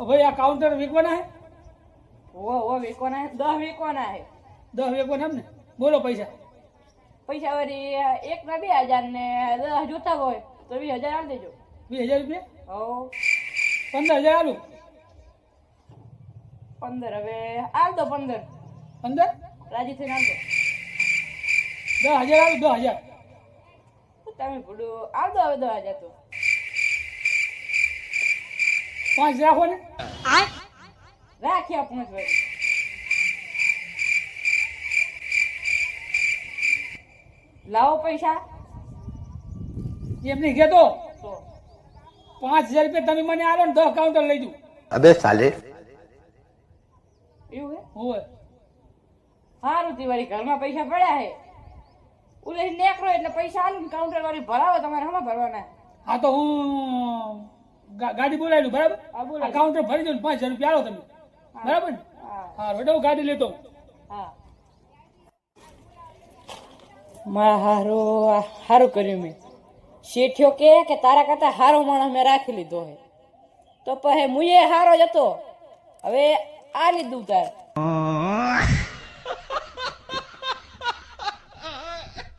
ભાઈ આ કાઉન્ટર વેચવાના હે? ઓ વેકવાના હે 10 વેકવાના હે 10 વેચવાના એમ ને? બોલો પૈસા. પૈસા વળી એક ના 2000 ને 10 જોતા હોય તો 20000 આલ દેજો 20,000 રૂપિયા? હો 15,000 આલું. 15 હવે આલ દો 15 15? રાજી થઈને આલ દો 10,000 આલું 10,000. તમે ભૂડું આલ દો હવે 10000 તો 5 રાખો ને. રાખ્યા 5 વળી લાવો પૈસા એમ નહીં કહેતો. તો 5,000 રૂપિયા તમે મને આલો ને 10 કાઉન્ટર લઈ દઉં. अबे साले એવું હે હોવે. સારું તીવારી ઘરમાં પૈસા પડ્યા હે ઉલે નેકરો એટલે પૈસા આલું ને કાઉન્ટર વાળી ભરાવો તમારે હમણાં ભરવાના હા તો હું ગાડી બોલાવી લઉં બરાબર. હા, બોલાવી. આ કાઉન્ટર ભરી દઉં ને 5,000 રૂપિયા આલો તમે. બરાબર ને? હા હા એટલે હું ગાડી લેતો. હા મારા હારું કર્યું મેં શેઠિયો કે તારા કરતા હારો માણસ મેં રાખી લીધો હે તો પછી મુએ હારો જ હતો હવે આ લીધું તાર